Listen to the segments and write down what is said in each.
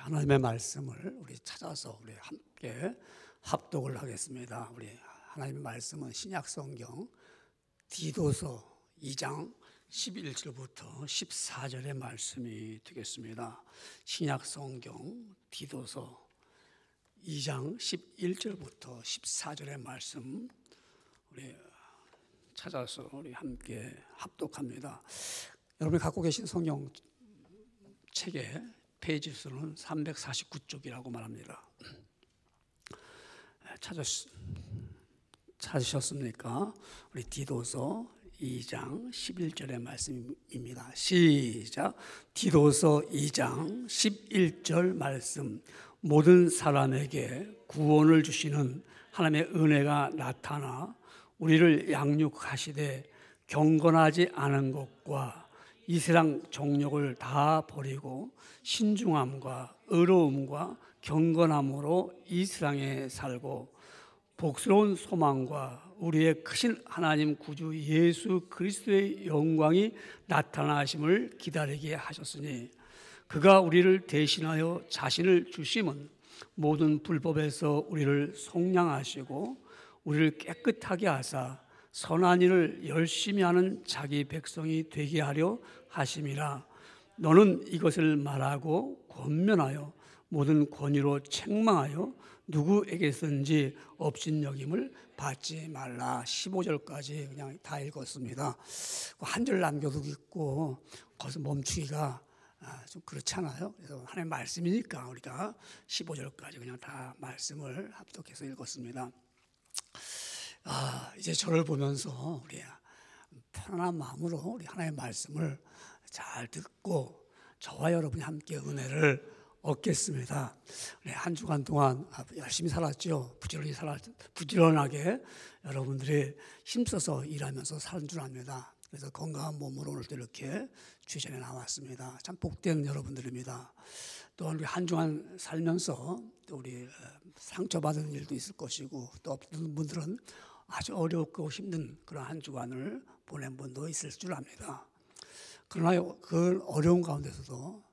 하나님의 말씀을 우리 찾아서 우리 함께 합독을 하겠습니다. 우리 하나님의 말씀은 신약성경 디도서 2장 11절부터 14절의 말씀이 되겠습니다. 신약성경 디도서 2장 11절부터 14절의 말씀 우리 찾아서 우리 함께 합독합니다. 여러분이 갖고 계신 성경 책의 페이지 수는 349쪽이라고 말합니다. 찾으셨습니까? 우리 디도서 2장 11절의 말씀입니다. 시작. 디도서 2장 11절 말씀. 모든 사람에게 구원을 주시는 하나님의 은혜가 나타나 우리를 양육하시되 경건하지 않은 것과 이 세상 정욕을 다 버리고 신중함과 의로움과 경건함으로 이 세상에 살고 복스러운 소망과 우리의 크신 하나님 구주 예수 그리스도의 영광이 나타나심을 기다리게 하셨으니 그가 우리를 대신하여 자신을 주심은 모든 불법에서 우리를 속량하시고 우리를 깨끗하게 하사 선한 일을 열심히 하는 자기 백성이 되게 하려 하심이라. 너는 이것을 말하고 권면하여 모든 권위로 책망하여 누구에게든지 업신여김을 받지 말라. 15절까지 그냥 다 읽었습니다. 한 절 남겨두고 있고 거기서 멈추기가 좀 그렇잖아요. 그래서 하나님의 말씀이니까 우리가 15절까지 그냥 다 말씀을 합독해서 읽었습니다. 이제 저를 보면서 우리 편안한 마음으로 우리 하나님의 말씀을 잘 듣고 저와 여러분이 함께 은혜를 얻겠습니다. 우리 한 주간 동안 열심히 살았죠. 부지런하게 여러분들이 힘써서 일하면서 산 줄 압니다. 그래서 건강한 몸으로 오늘도 이렇게 주전에 나왔습니다. 참 복된 여러분들입니다. 또한 우리 한 주간 살면서 또 우리 상처받은 일도 있을 것이고 또 어떤 분들은 아주 어렵고 힘든 그런 한 주간을 보낸 분도 있을 줄 압니다. 그러나 그 어려운 가운데서도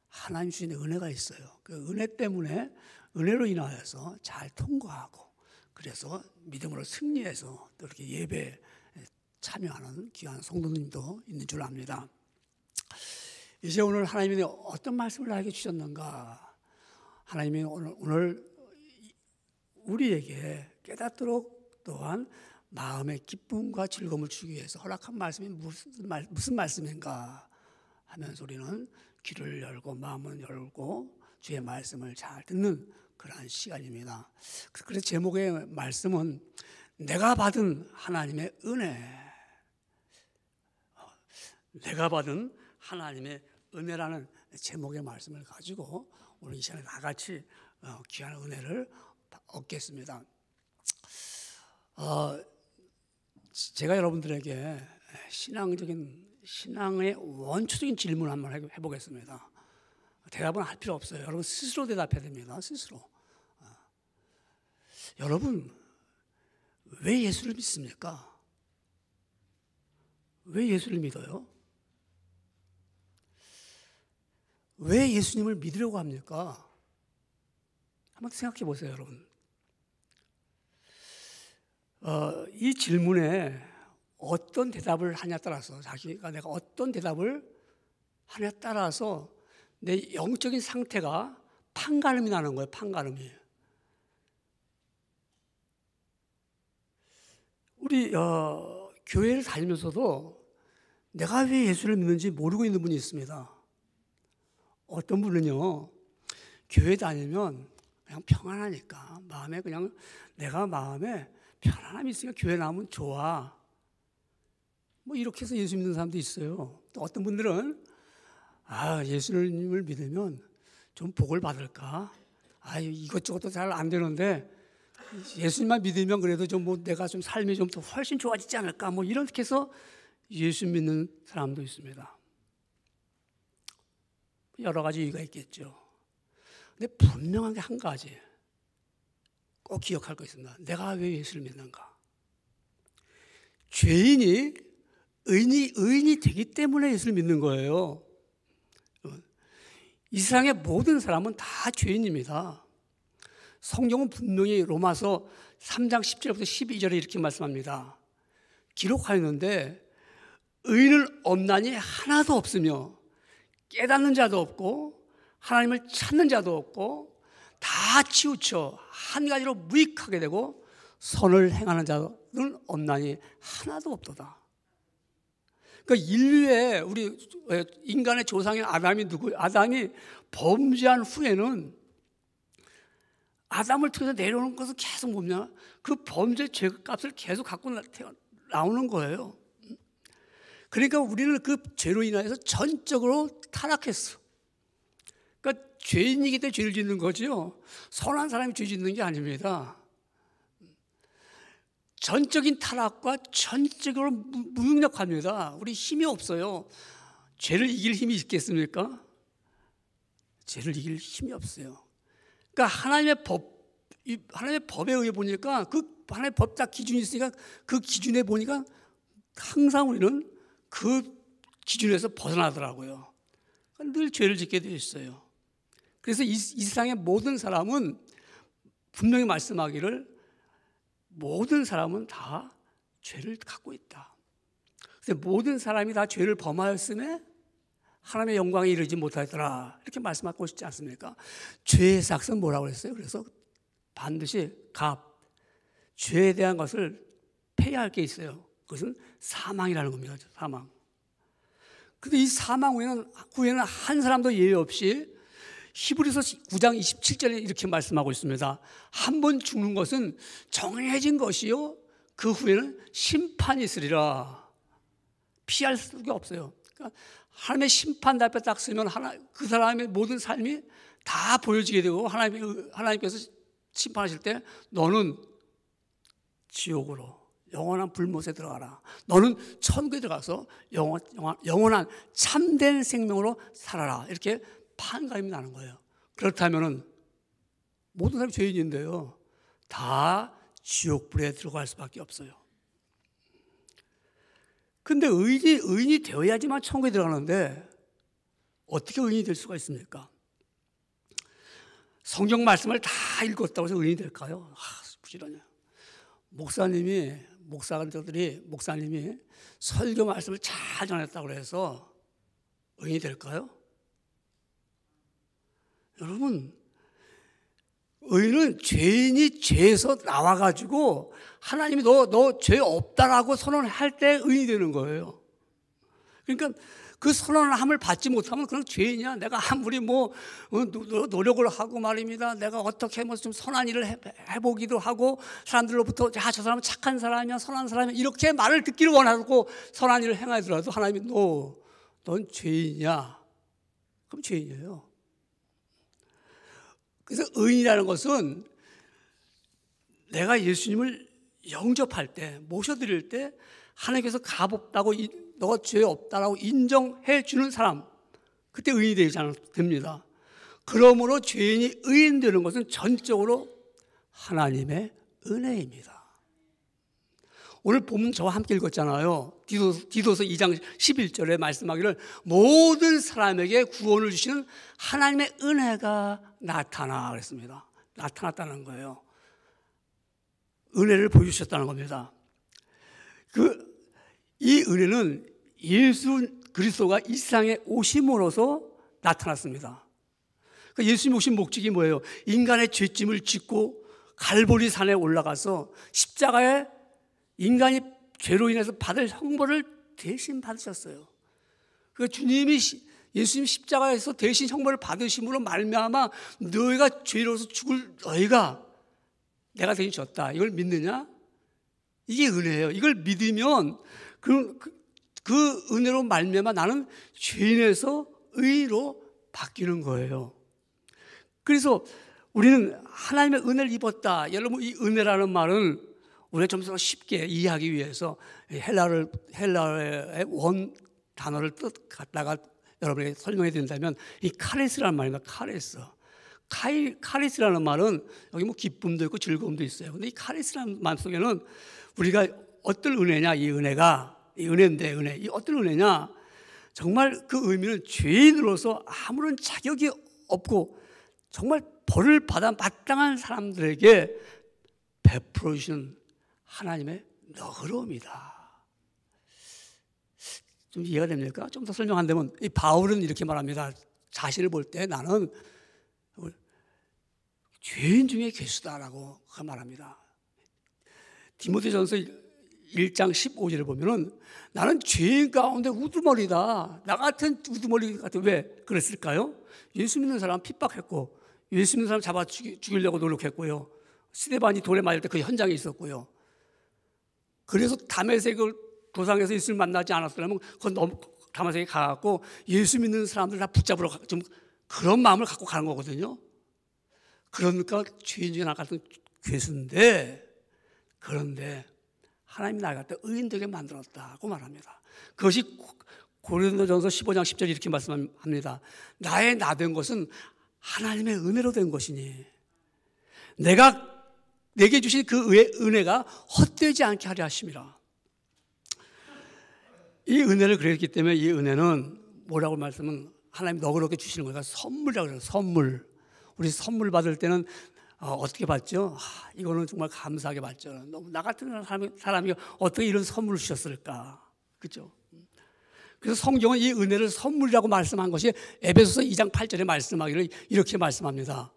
하나님 주신 은혜가 있어요. 그 은혜 때문에 은혜로 인하여서 잘 통과하고 그래서 믿음으로 승리해서 또 이렇게 예배에 참여하는 귀한 성도님도 있는 줄 압니다. 이제 오늘 하나님이 어떤 말씀을 나에게 주셨는가? 하나님이 오늘 우리에게 깨닫도록 또한 마음의 기쁨과 즐거움을 주기 위해서 허락한 말씀이 무슨 말씀인가 하면서 우리는 귀를 열고 마음을 열고 주의 말씀을 잘 듣는 그러한 시간입니다. 그래서 제목의 말씀은 내가 받은 하나님의 은혜, 내가 받은 하나님의 은혜라는 제목의 말씀을 가지고 오늘 이 시간에 다 같이 귀한 은혜를 얻겠습니다. 제가 여러분들에게 신앙의 원초적인 질문을 한번 해보겠습니다. 대답은 할 필요 없어요. 여러분 스스로 대답해야 됩니다. 스스로. 여러분 왜 예수를 믿습니까? 왜 예수를 믿어요? 왜 예수님을 믿으려고 합니까? 한번 생각해 보세요, 여러분. 이 질문에 어떤 대답을 하냐에 따라서 내가 어떤 대답을 하냐에 따라서 내 영적인 상태가 판가름이 나는 거예요. 판가름이. 우리 교회를 다니면서도 내가 왜 예수를 믿는지 모르고 있는 분이 있습니다. 어떤 분은요, 교회 다니면 그냥 평안하니까 마음에 그냥 내가 마음에 편안함이 있으니까 교회 나오면 좋아. 뭐 이렇게 해서 예수 믿는 사람도 있어요. 또 어떤 분들은 예수님을 믿으면 좀 복을 받을까? 이것저것도 잘 안 되는데 예수님만 믿으면 그래도 좀 내가 좀 삶이 좀 더 훨씬 좋아지지 않을까? 뭐 이렇게 해서 예수 믿는 사람도 있습니다. 여러 가지 이유가 있겠죠. 근데 분명한 게 한 가지 꼭 기억할 거 있습니다. 내가 왜 예수를 믿는가? 죄인이 의인이 되기 때문에 예수를 믿는 거예요. 이 세상의 모든 사람은 다 죄인입니다. 성경은 분명히 로마서 3장 10절부터 12절에 이렇게 말씀합니다. 기록하였는데 의인은 없나니 하나도 없으며 깨닫는 자도 없고 하나님을 찾는 자도 없고 다 치우쳐 한 가지로 무익하게 되고 선을 행하는 자는 없나니 하나도 없도다. 그러니까 인류의 우리 인간의 조상인 아담이 아담이 범죄한 후에는 아담을 통해서 내려오는 것은 계속 뭐냐? 그 범죄 죄값을 계속 갖고 나오는 거예요. 그러니까 우리는 그 죄로 인하여서 전적으로 타락했어. 그러니까 죄인이기 때문에 죄를 짓는 거죠. 선한 사람이 죄 짓는 게 아닙니다. 전적인 타락과 전적으로 무능력합니다. 우리 힘이 없어요. 죄를 이길 힘이 있겠습니까? 죄를 이길 힘이 없어요. 그러니까 하나님의 법에 의해 보니까 그 하나님의 법 딱 기준이 있으니까 그 기준에 보니까 항상 우리는 그 기준에서 벗어나더라고요. 늘 죄를 짓게 되어 있어요. 그래서 이 세상의 모든 사람은 분명히 말씀하기를 모든 사람은 다 죄를 갖고 있다. 그래서 모든 사람이 다 죄를 범하였음에 하나님의 영광에 이르지 못하더라. 이렇게 말씀하고 있지 않습니까? 죄의 삭은 뭐라고 그랬어요? 그래서 반드시 죄에 대한 것을 폐해할 게 있어요. 그것은 사망이라는 겁니다. 사망. 근데 이 사망 후에는 한 사람도 예외 없이 히브리서 9장 27절에 이렇게 말씀하고 있습니다. 한 번 죽는 것은 정해진 것이요 그 후에는 심판이 있으리라. 피할 수가 없어요. 그러니까 하나님의 심판 앞에 딱 서면 그 사람의 모든 삶이 다 보여지게 되고 하나님께서 심판하실 때 너는 지옥으로 영원한 불못에 들어가라. 너는 천국에 들어가서 영원한 참된 생명으로 살아라. 이렇게 판가름이 나는 거예요. 그렇다면 모든 사람이 죄인인데요. 다 지옥불에 들어갈 수밖에 없어요. 근데 의인이 되어야지만 천국에 들어가는데 어떻게 의인이 될 수가 있습니까? 성경 말씀을 다 읽었다고 해서 의인이 될까요? 부지런해요. 목사님이 설교 말씀을 잘 전했다고 해서 의인이 될까요? 여러분, 의인은 죄인이 죄에서 나와가지고 하나님이 너 죄 없다라고 선언할 때 의인이 되는 거예요. 그러니까 그 선언함을 받지 못하면 그냥 죄인이야. 내가 아무리 노력을 하고 말입니다. 내가 어떻게 좀 선한 일을 해보기도 하고 사람들로부터 저 사람은 착한 사람이야, 선한 사람이야 이렇게 말을 듣기를 원하고 선한 일을 행하더라도 하나님이 넌 죄인이야. 그럼 죄인이에요. 그래서 의인이라는 것은 내가 예수님을 영접할 때, 모셔드릴 때 하나님께서 값없다고 너 죄 없다라고 인정해 주는 사람, 그때 의인이 됩니다. 그러므로 죄인이 의인 되는 것은 전적으로 하나님의 은혜입니다. 오늘 본문 저와 함께 읽었잖아요. 디도서 2장 11절에 말씀하기를 모든 사람에게 구원을 주시는 하나님의 은혜가 나타나 그랬습니다. 나타났다는 거예요. 은혜를 보여주셨다는 겁니다. 이 은혜는 예수 그리스도가 이 세상에 오심으로써 나타났습니다. 그러니까 예수님 오신 목적이 뭐예요? 인간의 죄짐을 짓고 갈보리 산에 올라가서 십자가에 인간이 죄로 인해서 받을 형벌을 대신 받으셨어요. 예수님 십자가에서 대신 형벌을 받으심으로 말미암아 너희가 죄로서 죽을 너희가 내가 대신 졌다. 이걸 믿느냐? 이게 은혜예요. 이걸 믿으면 그 은혜로 말미암아 나는 죄인에서 의로 바뀌는 거예요. 그래서 우리는 하나님의 은혜를 입었다. 여러분 이 은혜라는 말은 우리가 좀 더 쉽게 이해하기 위해서 헬라어의 원 단어를 뜻 갖다가 여러분에게 설명해 드린다면 이 카레스라는 말입니다. 카레스라는 말은 여기 기쁨도 있고 즐거움도 있어요. 근데 이 카레스라는 말 속에는 우리가 어떤 은혜냐 이 은혜인데 이 어떤 은혜냐 정말 그 의미는 죄인으로서 아무런 자격이 없고 정말 벌을 받아 마땅한 사람들에게 베풀어 주시는 하나님의 너그러움이다. 좀 이해가 됩니까? 좀 더 설명 안 되면 이 바울은 이렇게 말합니다. 자신을 볼 때 나는 죄인 중에 괴수다라고 말합니다. 디모데전서 1장 15절을 보면은 나는 죄인 가운데 우두머리다. 나 같은 우두머리 같은 왜 그랬을까요? 예수 믿는 사람 핍박했고 예수 믿는 사람 잡아 죽이려고 노력했고요. 스데반이 돌에 맞을 때 그 현장에 있었고요. 그래서 다메섹을 도상에서 예수를 만나지 않았더라면 그건 너무 다메섹에 가갖고 예수 믿는 사람들 다 붙잡으러 좀 그런 마음을 갖고 가는 거거든요. 그러니까 죄인 중에 나 같은 괴수인데 그런데 하나님이 나 갖다 의인 되게 만들었다고 말합니다. 그것이 고린도전서 15장 10절 이렇게 말씀합니다. 나의 나 된 것은 하나님의 은혜로 된 것이니 내게 주신 그 은혜가 헛되지 않게 하려 하심이라. 이 은혜를 그랬기 때문에 이 은혜는 뭐라고 말씀은 하나님 너그럽게 주시는 거니까 선물이라고 그래요. 선물. 우리 선물 받을 때는 어떻게 받죠? 이거는 정말 감사하게 받죠. 너무 나 같은 사람이 어떻게 이런 선물을 주셨을까? 그렇죠? 그래서 성경은 이 은혜를 선물이라고 말씀한 것이 에베소서 2장 8절에 말씀하기를 이렇게 말씀합니다.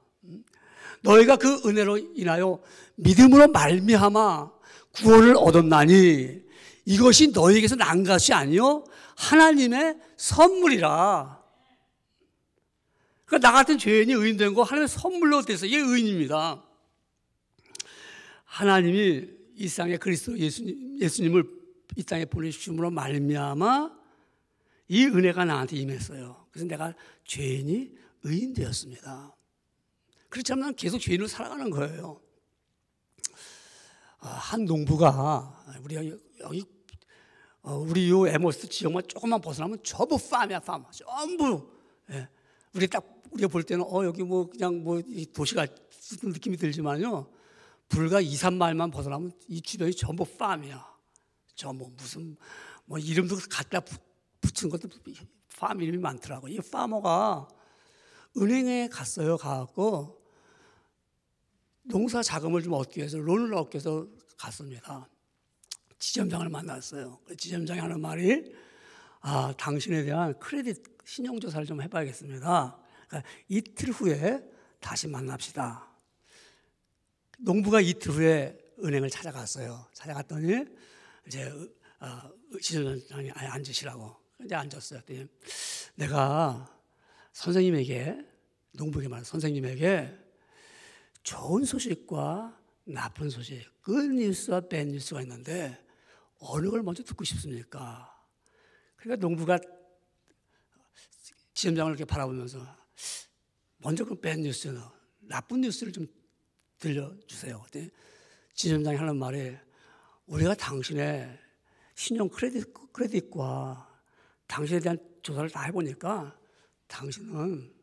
너희가 그 은혜로 인하여 믿음으로 말미암아 구원을 얻었나니 이것이 너희에게서 난 것이 아니요 하나님의 선물이라. 그러니까 나 같은 죄인이 의인 된 거 하나님의 선물로 돼서 이게 의인입니다. 하나님이 이 땅에 그리스도 예수님을 이 땅에 보내주심으로 말미암아 이 은혜가 나한테 임했어요. 그래서 내가 죄인이 의인 되었습니다. 그렇지 않으면 난 계속 죄인으로 살아가는 거예요. 한 농부가 우리 요 에모스 지역만 조금만 벗어나면 전부 팜이야, 팜. 전부. 예. 우리가 볼 때는 여기 뭐 그냥 뭐 이 도시가 느낌이 들지만요. 불과 2, 3마일만 벗어나면 이 주변이 전부 팜이야. 무슨 이름도 갖다 붙인 것도 팜 이름이 많더라고. 이 파머가 은행에 갔어요. 가갖고 농사 자금을 좀 얻기 위해서 론을 얻기 위해서 갔습니다. 지점장을 만났어요. 그 지점장이 하는 말이 당신에 대한 크레딧 신용조사를 좀 해봐야겠습니다. 그러니까 이틀 후에 다시 만납시다. 농부가 이틀 후에 은행을 찾아갔어요. 찾아갔더니 이제 지점장이 앉으시라고. 이제 앉았어요. 내가 선생님에게 농부에게 말해 선생님에게 좋은 소식과 나쁜 소식, 굿뉴스와 배드뉴스가 있는데 어느 걸 먼저 듣고 싶습니까? 그러니까 농부가 지점장을 이렇게 바라보면서 먼저 그 배드뉴스, 나쁜 뉴스를 좀 들려주세요. 지점장이 하는 말이 우리가 당신의 신용 크레딧과 당신에 대한 조사를 다 해보니까 당신은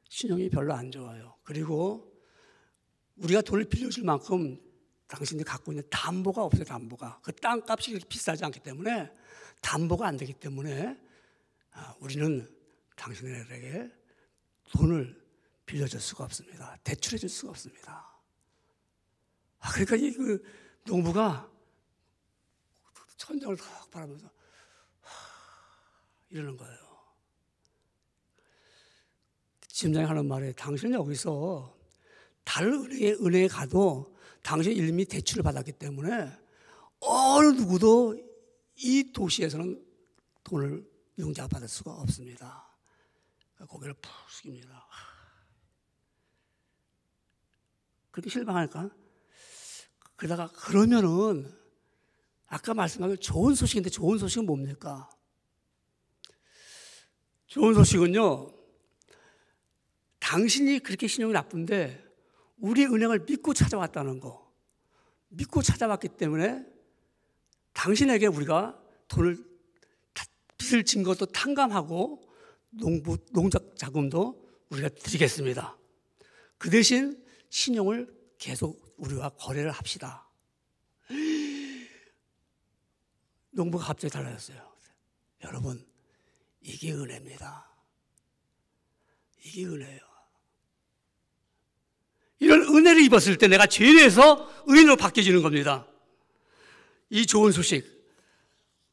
신용이 별로 안 좋아요. 그리고 우리가 돈을 빌려줄 만큼 당신이 갖고 있는 담보가 없어요. 담보가. 그 땅값이 그렇게 비싸지 않기 때문에 담보가 안 되기 때문에 우리는 당신에게 돈을 빌려줄 수가 없습니다. 대출해 줄 수가 없습니다. 그러니까 그 농부가 천장을 탁 바라보면서 이러는 거예요. 지점장이 하는 말에 당신은 여기서 다른 은행에 가도 당신의 이름이 대출을 받았기 때문에 어느 누구도 이 도시에서는 돈을 융자 받을 수가 없습니다. 고개를 푹 숙입니다. 그렇게 실망하니까 그러다가 그러면은 아까 말씀하신 좋은 소식인데 좋은 소식은 뭡니까? 좋은 소식은요. 당신이 그렇게 신용이 나쁜데 우리 은행을 믿고 찾아왔다는 거. 믿고 찾아왔기 때문에 당신에게 우리가 돈을 빚을 진 것도 탕감하고 농작 자금도 우리가 드리겠습니다. 그 대신 신용을 계속 우리와 거래를 합시다. 농부가 갑자기 달라졌어요. 여러분, 이게 은혜입니다. 이게 은혜예요. 이런 은혜를 입었을 때 내가 죄인에서 의인으로 바뀌어지는 겁니다. 이 좋은 소식,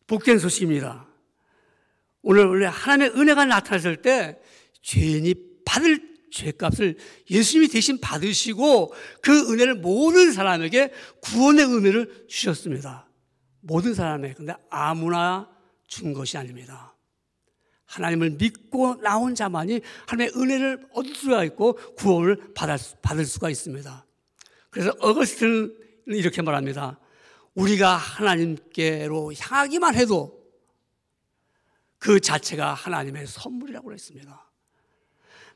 복된 소식입니다. 오늘 하나님의 은혜가 나타났을 때 죄인이 받을 죄값을 예수님이 대신 받으시고 그 은혜를 모든 사람에게 구원의 은혜를 주셨습니다. 모든 사람에게. 근데 아무나 준 것이 아닙니다. 하나님을 믿고 나온 자만이 하나님의 은혜를 얻을 수가 있고 구원을 받을 수가 있습니다. 그래서 어거스틴은 이렇게 말합니다. 우리가 하나님께로 향하기만 해도 그 자체가 하나님의 선물이라고 했습니다.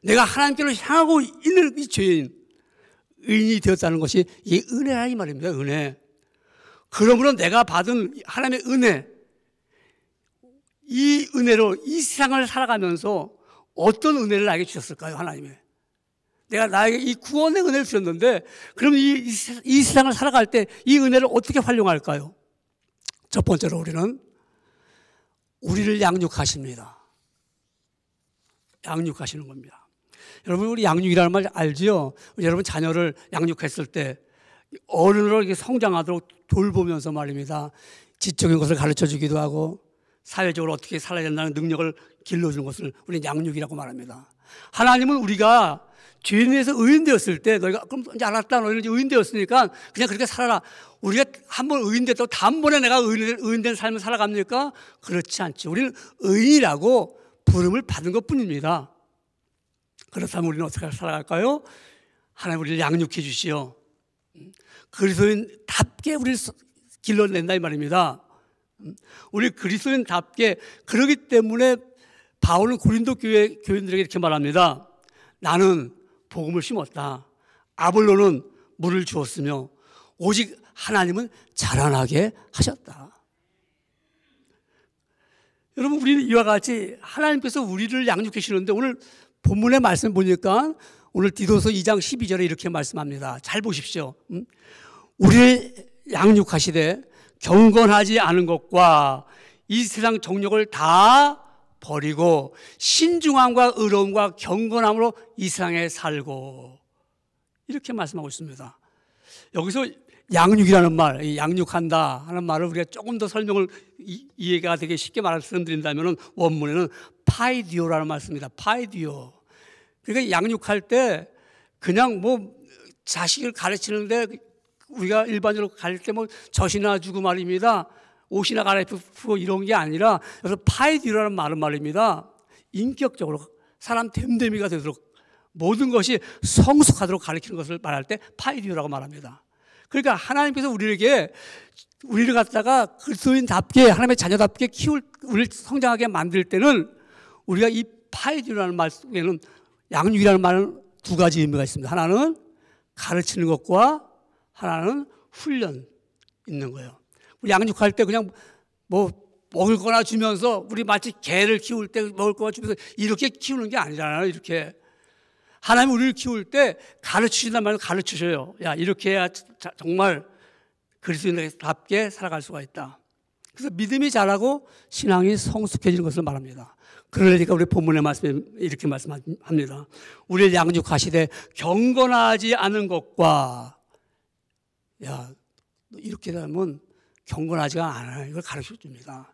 내가 하나님께로 향하고 있는 이 죄인, 의인이 되었다는 것이 이게 은혜라 이 말입니다. 은혜. 그러므로 내가 받은 하나님의 은혜, 이 은혜로 이 세상을 살아가면서 어떤 은혜를 나에게 주셨을까요? 하나님이. 내가 나에게 이 구원의 은혜를 주셨는데 그럼 이 세상을 살아갈 때 이 은혜를 어떻게 활용할까요? 첫 번째로 우리를 양육하십니다. 양육하시는 겁니다. 여러분 우리 양육이라는 말 알지요? 여러분 자녀를 양육했을 때 어른으로 이렇게 성장하도록 돌보면서 말입니다. 지적인 것을 가르쳐 주기도 하고 사회적으로 어떻게 살아야 된다는 능력을 길러주는 것을 우리는 양육이라고 말합니다. 하나님은 우리가 죄인에서 의인되었을 때 너희가 그럼 이제 알았다 너희는 이제 의인되었으니까 그냥 그렇게 살아라. 우리가 한번 의인됐다고 다음번에 내가 의인된 삶을 살아갑니까? 그렇지 않죠. 우리는 의인이라고 부름을 받은 것뿐입니다. 그렇다면 우리는 어떻게 살아갈까요? 하나님 우리를 양육해 주시오. 그리스도인답게 우리를 길러낸다 이 말입니다. 우리 그리스도인답게 그러기 때문에 바울은 고린도 교회 교인들에게 이렇게 말합니다. 나는 복음을 심었다. 아볼로는 물을 주었으며 오직 하나님은 자라나게 하셨다. 여러분 우리는 이와 같이 하나님께서 우리를 양육해 주시는데 오늘 본문의 말씀 보니까 오늘 디도서 2장 12절에 이렇게 말씀합니다. 잘 보십시오. 우리를 양육하시되 경건하지 않은 것과 이 세상 정욕을 다 버리고 신중함과 의로움과 경건함으로 이 세상에 살고 이렇게 말씀하고 있습니다. 여기서 양육이라는 말, 양육한다 하는 말을 우리가 조금 더 설명을 이해가 되게 쉽게 말씀드린다면 원문에는 파이디오라는 말씀입니다. 파이디오. 그러니까 양육할 때 그냥 뭐 자식을 가르치는데 우리가 일반적으로 가르칠 때 뭐 젖이나 주고 말입니다. 옷이나 갈아입고 이런 게 아니라 그래서 파이디오라는 말은 말입니다. 인격적으로 사람 됨됨이가 되도록 모든 것이 성숙하도록 가르치는 것을 말할 때 파이디오라고 말합니다. 그러니까 하나님께서 우리를 갖다가 그리스도인답게 하나님의 자녀답게 우리를 성장하게 만들 때는 우리가 이 파이디오라는 말 속에는 양육이라는 말은 두 가지 의미가 있습니다. 하나는 가르치는 것과 하나는 훈련 있는 거예요. 우리 양육할 때 그냥 뭐 먹을 거나 주면서 우리 마치 개를 키울 때 먹을 거나 주면서 이렇게 키우는 게 아니잖아요. 이렇게 하나님 우리를 키울 때 가르치신단 말로 가르치셔요. 야 이렇게 해야 정말 그리스도인답게 살아갈 수가 있다. 그래서 믿음이 자라고 신앙이 성숙해지는 것을 말합니다. 그러니까 우리 본문의 말씀에 이렇게 말씀합니다. 우리를 양육하시되 경건하지 않은 것과 야 이렇게 되면 경건하지가 않아요. 이걸 가르쳐 줍니다.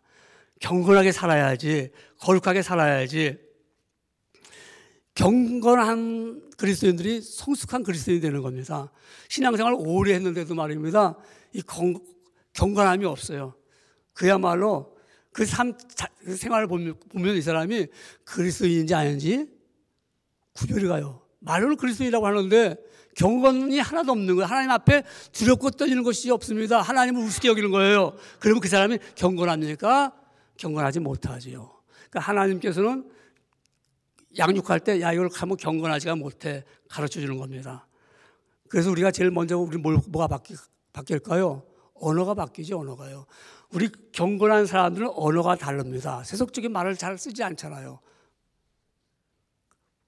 경건하게 살아야지, 거룩하게 살아야지. 경건한 그리스도인들이 성숙한 그리스도인이 되는 겁니다. 신앙생활을 오래 했는데도 말입니다. 이 경건함이 없어요. 그야말로 그 생활을 보면 이 사람이 그리스도인인지 아닌지 구별이 가요. 말로는 그리스도인이라고 하는데 경건이 하나도 없는 거예요. 하나님 앞에 두렵고 떨리는 것이 없습니다. 하나님을 우습게 여기는 거예요. 그러면 그 사람이 경건합니까? 경건하지 못하지요. 그러니까 하나님께서는 양육할 때 야 이걸 하면 경건하지가 못해 가르쳐 주는 겁니다. 그래서 우리가 제일 먼저 우리 뭐가 바뀔까요? 언어가 바뀌죠. 언어가요. 우리 경건한 사람들은 언어가 다릅니다. 세속적인 말을 잘 쓰지 않잖아요.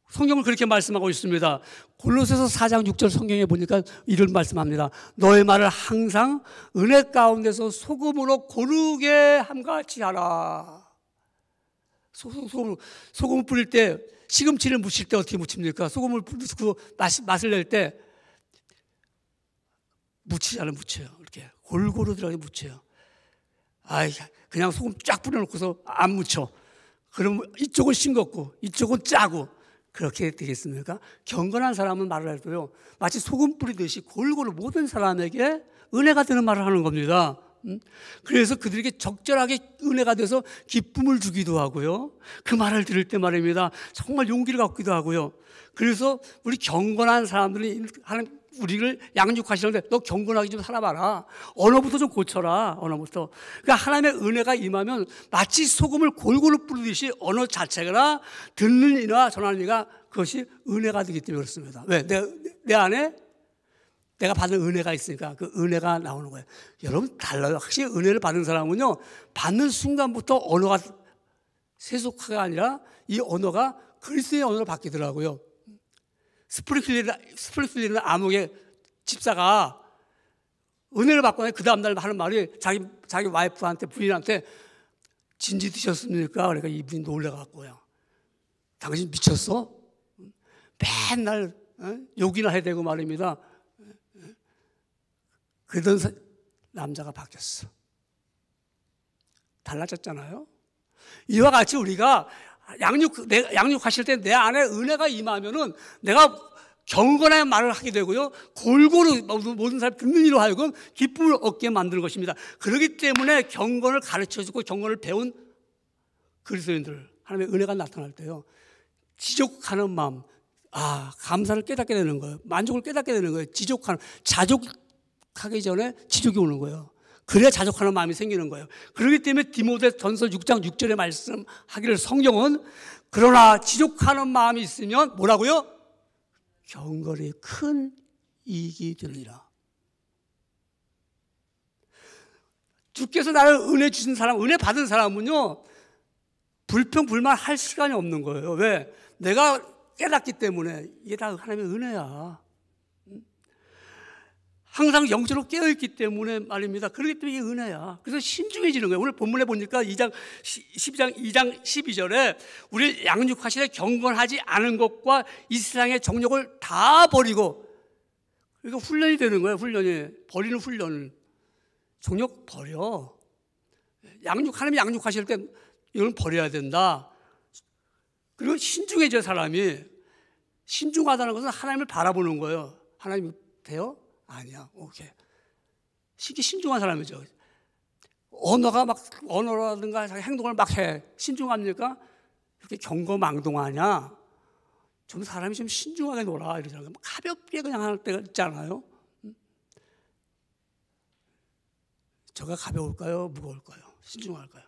성경을 그렇게 말씀하고 있습니다. 골로새서 4장 6절 성경에 보니까 이런 말씀합니다. 너의 말을 항상 은혜 가운데서 소금으로 고르게 함같이 하라. 소금을 뿌릴 때, 시금치를 무칠 때 어떻게 무칩니까? 소금을 뿌리고 맛을 낼 때 묻히잖아요. 묻혀요. 이렇게 골고루 들어가게 묻혀요. 그냥 소금 쫙 뿌려놓고서 안 묻혀. 그러면 이쪽은 싱겁고 이쪽은 짜고 그렇게 되겠습니까? 경건한 사람은 말을 해도요, 마치 소금 뿌리듯이 골고루 모든 사람에게 은혜가 되는 말을 하는 겁니다. 그래서 그들에게 적절하게 은혜가 돼서 기쁨을 주기도 하고요, 그 말을 들을 때 말입니다, 정말 용기를 갖기도 하고요. 그래서 우리 경건한 사람들이 하는 우리를 양육하시는데, 너 경건하게 좀 살아봐라. 언어부터 좀 고쳐라. 언어부터. 그러니까 하나님의 은혜가 임하면 마치 소금을 골고루 뿌리듯이 언어 자체가 듣는 이나 전하는 이가 그것이 은혜가 되기 때문에 그렇습니다. 왜? 내 안에 내가 받은 은혜가 있으니까 그 은혜가 나오는 거예요. 여러분 달라요. 확실히 은혜를 받은 사람은요, 받는 순간부터 언어가 세속화가 아니라 이 언어가 그리스도의 언어로 바뀌더라고요. 스프링필리는 암흑의 집사가 은혜를 받고 나서 그 다음날 하는 말이 자기 와이프한테, 부인한테 진지 드셨습니까? 그러니까 이분이 놀래갖고요, 당신 미쳤어? 맨날 욕이나 해야 되고 말입니다. 그러던 남자가 바뀌었어. 달라졌잖아요. 이와 같이 우리가 양육하실 때 내 안에 은혜가 임하면은 내가 경건한 말을 하게 되고요, 골고루 모든 사람이 듣는 이로 하여금 기쁨을 얻게 만드는 것입니다. 그렇기 때문에 경건을 가르쳐주고 경건을 배운 그리스도인들, 하나님의 은혜가 나타날 때요, 지족하는 마음, 감사를 깨닫게 되는 거예요. 만족을 깨닫게 되는 거예요. 자족하기 전에 지족이 오는 거예요. 그래야 자족하는 마음이 생기는 거예요. 그렇기 때문에 디모데전서 6장 6절에 말씀하기를, 성경은 그러나 지족하는 마음이 있으면 뭐라고요? 경건이 큰 이익이 되느니라. 주께서 나를 은혜 주신 사람, 은혜 받은 사람은요, 불평불만 할 시간이 없는 거예요. 왜? 내가 깨닫기 때문에. 이게 다 하나님의 은혜야. 항상 영적으로 깨어있기 때문에 말입니다. 그렇기 때문에 이게 은혜야. 그래서 신중해지는 거예요. 오늘 본문에 보니까 2장 12절에 우리 양육하시되 경건하지 않은 것과 이 세상의 정욕을 다 버리고, 그러니까 훈련이 되는 거예요. 훈련이. 버리는 훈련. 정욕 버려. 하나님이 양육하실 때 이건 버려야 된다. 그리고 신중해져. 사람이 신중하다는 것은 하나님을 바라보는 거예요. 하나님 돼요? 아니야. 오케이. 신중한 사람이죠. 언어라든가 행동을 막 해. 신중합니까? 이렇게 경거망동하냐? 좀 사람이 좀 신중하게 놀아. 이러잖아요. 가볍게 그냥 할 때가 있잖아요. 저가 가벼울까요? 무거울까요? 신중할까요?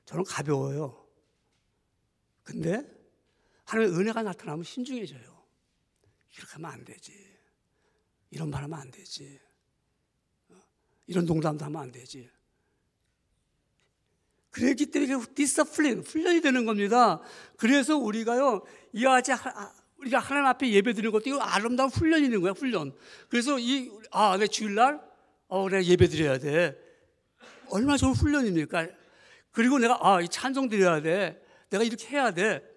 저는 가벼워요. 근데 하나님의 은혜가 나타나면 신중해져요. 이렇게 하면 안 되지. 이런 말 하면 안 되지. 이런 농담도 하면 안 되지. 그렇기 때문에 디스플린, 훈련이 되는 겁니다. 그래서 우리가요, 우리가 하나님 앞에 예배 드리는 것도 이거 아름다운 훈련이 있는 거야, 훈련. 그래서 내 주일날, 내가 예배 드려야 돼. 얼마나 좋은 훈련입니까? 그리고 내가, 이 찬송 드려야 돼. 내가 이렇게 해야 돼.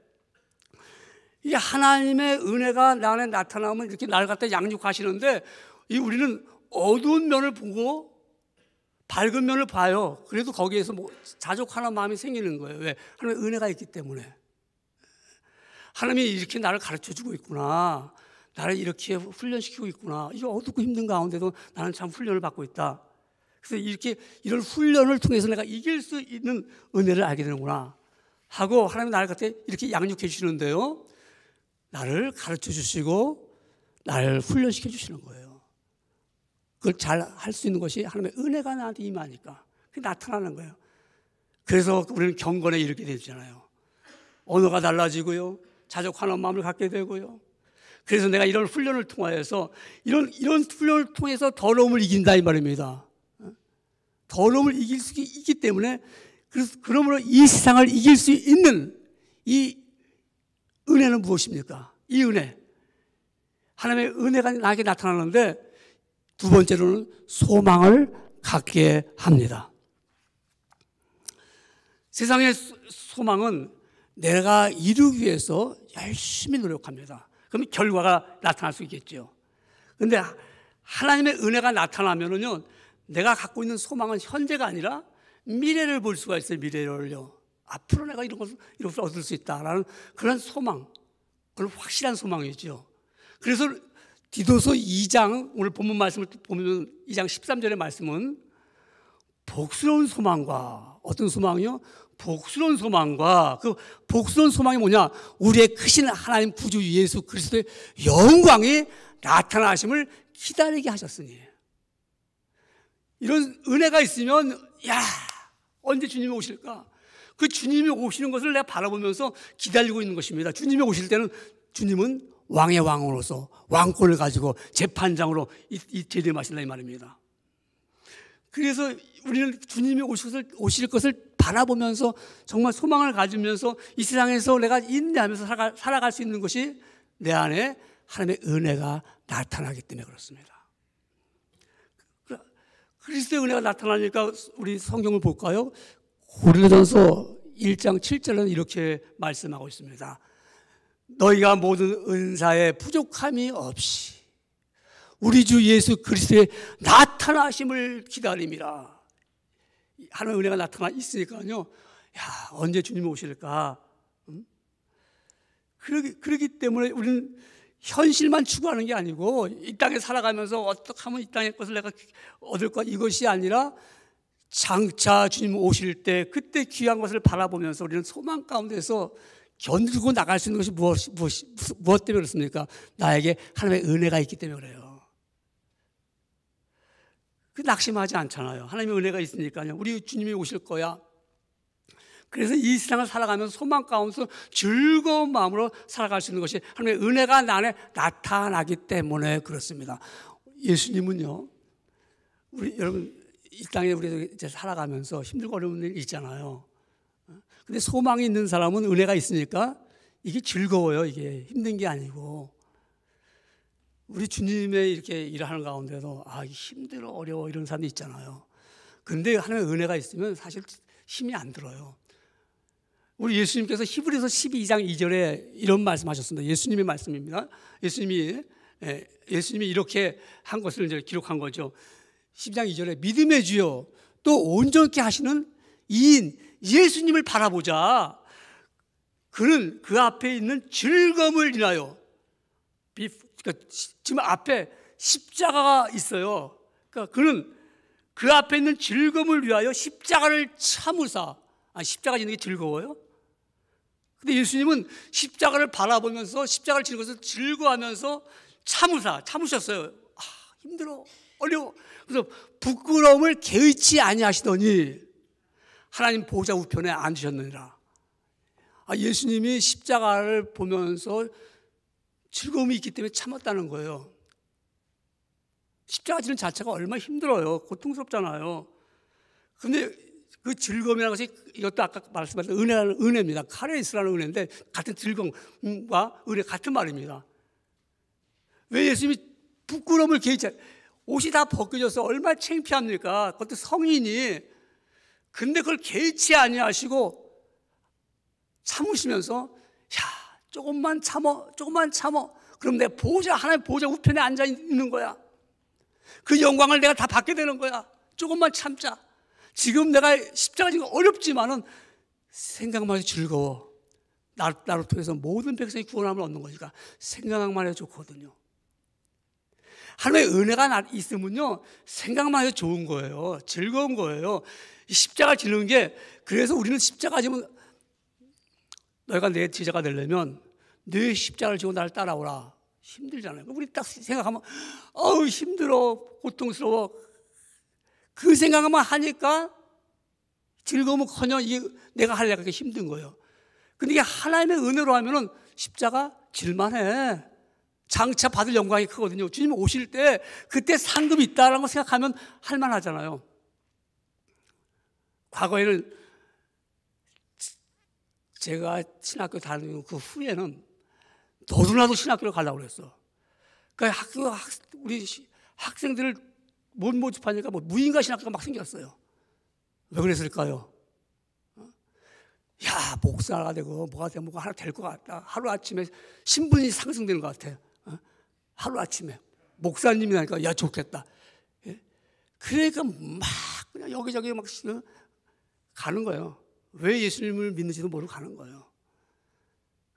이게 하나님의 은혜가 나 안에 나타나면 이렇게 날 갖다 양육하시는데, 우리는 어두운 면을 보고 밝은 면을 봐요. 그래도 거기에서 자족하는 마음이 생기는 거예요. 왜? 하나님의 은혜가 있기 때문에. 하나님이 이렇게 나를 가르쳐주고 있구나. 나를 이렇게 훈련시키고 있구나. 이 어둡고 힘든 가운데도 나는 참 훈련을 받고 있다. 그래서 이런 훈련을 통해서 내가 이길 수 있는 은혜를 알게 되는구나 하고, 하나님이 나를 갖다 이렇게 양육해 주시는데요, 나를 가르쳐 주시고 나를 훈련시켜 주시는 거예요. 그걸 잘 할 수 있는 것이 하나님의 은혜가 나한테 임하니까 그게 나타나는 거예요. 그래서 우리는 경건에 이르게 되잖아요. 언어가 달라지고요, 자족하는 마음을 갖게 되고요. 그래서 내가 이런 훈련을 통하여서 이런 훈련을 통해서 더러움을 이긴다 이 말입니다. 더러움을 이길 수 있기 때문에, 그러므로 이 세상을 이길 수 있는 이 은혜는 무엇입니까? 이 은혜, 하나님의 은혜가 나에게 나타나는데, 두 번째로는 소망을 갖게 합니다. 세상의 소망은 내가 이루기 위해서 열심히 노력합니다. 그럼 결과가 나타날 수 있겠죠. 그런데 하나님의 은혜가 나타나면은요, 내가 갖고 있는 소망은 현재가 아니라 미래를 볼 수가 있어요. 미래를요. 앞으로 내가 이런 것을 얻을 수 있다라는 그런 소망, 그런 확실한 소망이죠. 그래서 디도서 2장, 오늘 본문 말씀을 보면 2장 13절의 말씀은 복스러운 소망과, 어떤 소망이요? 복스러운 소망과, 그 복스러운 소망이 뭐냐? 우리의 크신 하나님 구주 예수 그리스도의 영광이 나타나심을 기다리게 하셨으니. 이런 은혜가 있으면, 야, 언제 주님이 오실까? 그 주님이 오시는 것을 내가 바라보면서 기다리고 있는 것입니다. 주님이 오실 때는 주님은 왕의 왕으로서 왕권을 가지고 재판장으로 이 재림하신다 이 말입니다. 그래서 우리는 주님이 오실 것을 바라보면서 정말 소망을 가지면서 이 세상에서 내가 인내하면서 살아갈 수 있는 것이 내 안에 하나님의 은혜가 나타나기 때문에 그렇습니다. 그리스도의 은혜가 나타나니까 우리 성경을 볼까요? 고린도전서 1장 7절은 이렇게 말씀하고 있습니다. 너희가 모든 은사에 부족함이 없이 우리 주 예수 그리스도의 나타나심을 기다림이라. 하나님의 은혜가 나타나 있으니까요, 야, 언제 주님이 오실까? 그러기 때문에 우리는 현실만 추구하는 게 아니고 이 땅에 살아가면서 어떻게 하면 이 땅의 것을 내가 얻을까, 이것이 아니라 장차 주님 오실 때 그때 귀한 것을 바라보면서 우리는 소망 가운데서 견디고 나갈 수 있는 것이 무엇 때문에 그렇습니까? 나에게 하나님의 은혜가 있기 때문에 그래요. 낙심하지 않잖아요. 하나님의 은혜가 있으니까요. 우리 주님이 오실 거야. 그래서 이 세상을 살아가면서 소망 가운데서 즐거운 마음으로 살아갈 수 있는 것이 하나님의 은혜가 나 안에 나타나기 때문에 그렇습니다. 예수님은요, 여러분, 이 땅에 우리 이제 살아가면서 힘들고 어려운 일 있잖아요. 근데 소망이 있는 사람은 은혜가 있으니까 이게 즐거워요. 이게 힘든 게 아니고. 우리 주님의 이렇게 일을 하는 가운데도 이게 힘들어, 어려워 이런 사람이 있잖아요. 근데 하나님의 은혜가 있으면 사실 힘이 안 들어요. 우리 예수님께서 히브리서 12장 2절에 이런 말씀하셨습니다. 예수님의 말씀입니다. 예수님이 이렇게 한 것을 이제 기록한 거죠. 12장 2절에 믿음의 주요 또 온전케 하시는 이인 예수님을 바라보자. 그는 그 앞에 있는 즐거움을 인하여, 그러니까 지금 앞에 십자가가 있어요. 그러니까 그는 그 앞에 있는 즐거움을 위하여 십자가를 참으사. 십자가 지는 게 즐거워요? 근데 예수님은 십자가를 바라보면서 십자가를 지는 것을 즐거워하면서 참으셨어요. 힘들어, 어려워. 그래서 부끄러움을 개의치 아니하시더니 하나님 보좌 우편에 앉으셨느니라. 예수님이 십자가를 보면서 즐거움이 있기 때문에 참았다는 거예요. 십자가 지는 자체가 얼마나 힘들어요. 고통스럽잖아요. 그런데 그 즐거움이라는 것이, 이것도 아까 말씀하신 은혜입니다. 카레이스라는 은혜인데 같은 즐거움과 은혜 같은 말입니다. 왜 예수님이 부끄러움을 개의치, 옷이 다 벗겨져서 얼마나 창피합니까? 그것도 성인이. 근데 그걸 개의치 아니하시고 참으시면서, 야, 조금만 참어. 그럼 내 하나님 보좌 우편에 앉아 있는 거야. 그 영광을 내가 다 받게 되는 거야. 조금만 참자. 지금 내가 십자가 지금 어렵지만은 생각만 해도 즐거워. 나를 통해서 모든 백성이 구원함을 얻는 거니까 생각만 해도 좋거든요. 하나님의 은혜가 있으면요, 생각만 해도 좋은 거예요. 즐거운 거예요. 이 십자가 지는 게, 그래서 우리는 십자가 지면, 너희가 내 제자가 되려면 내 십자가를 지고 나를 따라오라. 힘들잖아요. 우리 딱 생각하면 힘들어, 고통스러워. 그 생각만 하니까 즐거움은커녕 이게 내가 하려고 그렇게 힘든 거예요. 근데 이게 하나님의 은혜로 하면은 십자가 질만해. 장차 받을 영광이 크거든요. 주님 오실 때 그때 상급이 있다라는 거 생각하면 할만하잖아요. 과거에는 제가 신학교 다니고 그 후에는 너도나도 신학교를 가려고 그랬어. 그러니까 우리 학생들을 못 모집하니까 무인가 신학교가 막 생겼어요. 왜 그랬을까요? 야, 목사가 되고 뭐가 되고 뭐가 하나 될 것 같다. 하루아침에 신분이 상승되는 것 같아. 하루아침에 목사님이라니까 야 좋겠다. 그러니까 막 그냥 여기저기 막 가는 거예요. 왜 예수님을 믿는지도 모르고 가는 거예요.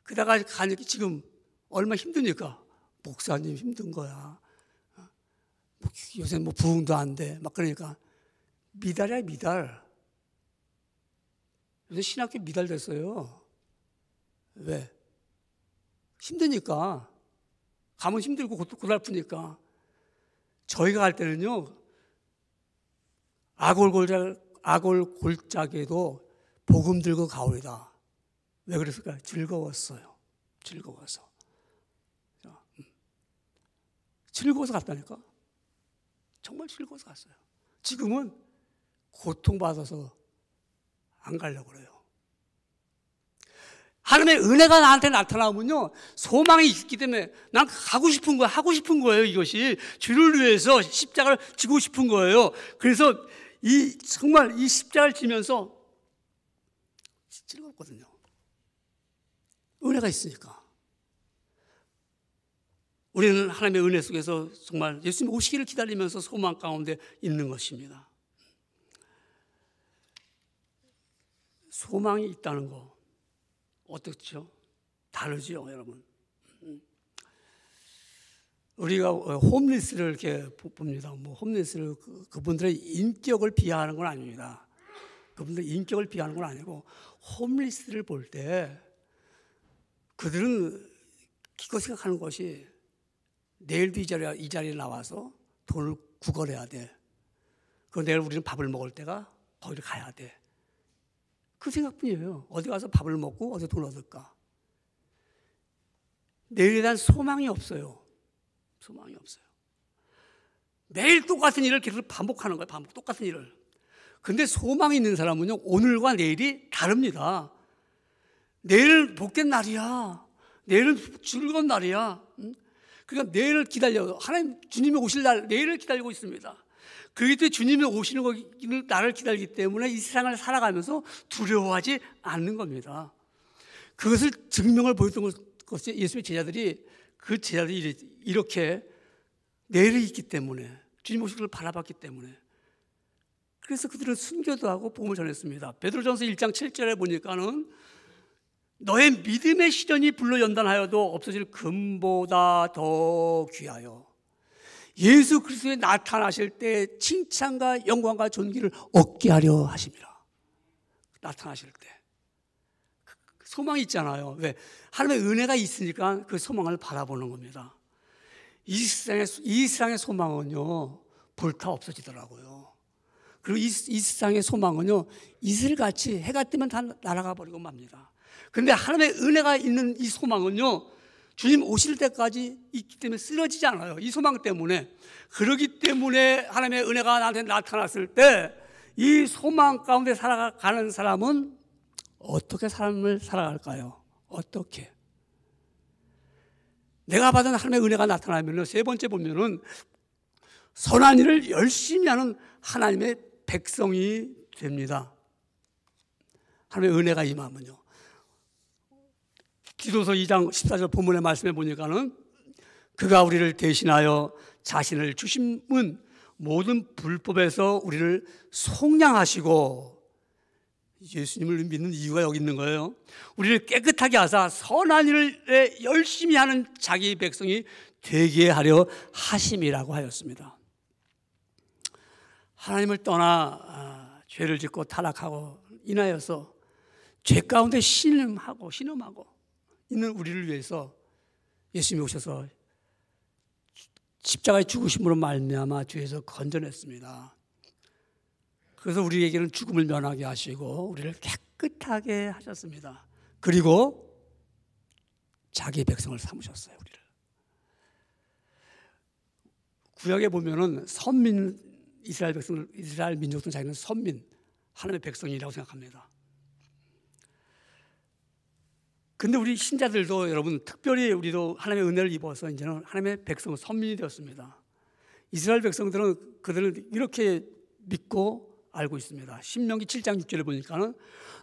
그러다가 가니까 지금 얼마나 힘드니까 목사님 힘든 거야. 요새 뭐 부흥도 안 돼. 막 그러니까 미달이야 미달. 요새 신학교 미달 됐어요. 왜? 힘드니까. 가면 힘들고 고달프니까. 저희가 갈 때는요. 아골골짝에도 복음 들고 가오리다. 왜 그랬을까요? 즐거웠어요. 즐거워서. 즐거워서 갔다니까. 정말 즐거워서 갔어요. 지금은 고통받아서 안 가려고 그래요. 하나님의 은혜가 나한테 나타나면요, 소망이 있기 때문에 난 가고 싶은 거예요. 하고 싶은 거예요. 이것이 주를 위해서 십자가를 지고 싶은 거예요. 그래서 정말 이 십자가를 지면서 즐겁거든요. 은혜가 있으니까. 우리는 하나님의 은혜 속에서 정말 예수님 오시기를 기다리면서 소망 가운데 있는 것입니다. 소망이 있다는 거 어떻죠? 다르죠, 여러분. 우리가 홈리스를 이렇게 봅니다. 뭐 홈리스를 그분들의 인격을 비하하는 건 아닙니다. 그분들의 인격을 비하하는 건 아니고 홈리스를 볼 때 그들은 기껏 생각하는 것이 내일도 이 자리에 나와서 돈을 구걸해야 돼. 그리고 내일 우리는 밥을 먹을 때가 거기를 가야 돼. 그 생각뿐이에요. 어디 가서 밥을 먹고 어디서 돈 얻을까? 내일에 대한 소망이 없어요. 소망이 없어요. 매일 똑같은 일을 계속 반복하는 거예요. 똑같은 일을. 근데 소망이 있는 사람은요, 오늘과 내일이 다릅니다. 내일 복된 날이야. 내일은 즐거운 날이야. 그러니까 내일을 기다려요. 하나님 주님이 오실 날, 내일을 기다리고 있습니다. 그렇기 때문에 주님이 오시는 나를 기다리기 때문에 이 세상을 살아가면서 두려워하지 않는 겁니다. 그것을 증명을 보였던 것이 예수의 제자들이 이렇게 내일이 있기 때문에 주님 오실 걸 바라봤기 때문에 그래서 그들은 순교도 하고 복음을 전했습니다. 베드로전서 1장 7절에 보니까는 너의 믿음의 시련이 불로 연단하여도 없어질 금보다 더 귀하여 예수 그리스도에 나타나실 때 칭찬과 영광과 존귀를 얻게 하려 하십니다. 나타나실 때 소망이 있잖아요. 왜? 하나님의 은혜가 있으니까 그 소망을 바라보는 겁니다. 이 세상의 소망은요 불타 없어지더라고요. 그리고 이 세상의 소망은요 이슬같이 해가 뜨면 다 날아가 버리고 맙니다. 그런데 하나님의 은혜가 있는 이 소망은요 주님 오실 때까지 있기 때문에 쓰러지지 않아요. 이 소망 때문에. 그렇기 때문에 하나님의 은혜가 나한테 나타났을 때 이 소망 가운데 살아가는 사람은 어떻게 삶을 살아갈까요? 어떻게? 내가 받은 하나님의 은혜가 나타나면 세 번째 보면은 선한 일을 열심히 하는 하나님의 백성이 됩니다. 하나님의 은혜가 임하면요. 디도서 2장 14절 본문의 말씀에 보니까는 그가 우리를 대신하여 자신을 주심은 모든 불법에서 우리를 속량하시고 예수님을 믿는 이유가 여기 있는 거예요. 우리를 깨끗하게 하사 선한 일을 열심히 하는 자기 백성이 되게 하려 하심이라고 하였습니다. 하나님을 떠나 죄를 짓고 타락하고 인하여서 죄 가운데 신음하고 있는 우리를 위해서 예수님이 오셔서 십자가의 죽으심으로 말미암아 죄에서 건져냈습니다. 그래서 우리에게는 죽음을 면하게 하시고 우리를 깨끗하게 하셨습니다. 그리고 자기 백성을 삼으셨어요. 우리를. 구약에 보면은 선민 이스라엘 민족들은 자기는 선민 하나님의 백성이라고 생각합니다. 근데 우리 신자들도 여러분 특별히 우리도 하나님의 은혜를 입어서 이제는 하나님의 백성 선민이 되었습니다. 이스라엘 백성들은 그들을 이렇게 믿고 알고 있습니다. 신명기 7장 6절에 보니까는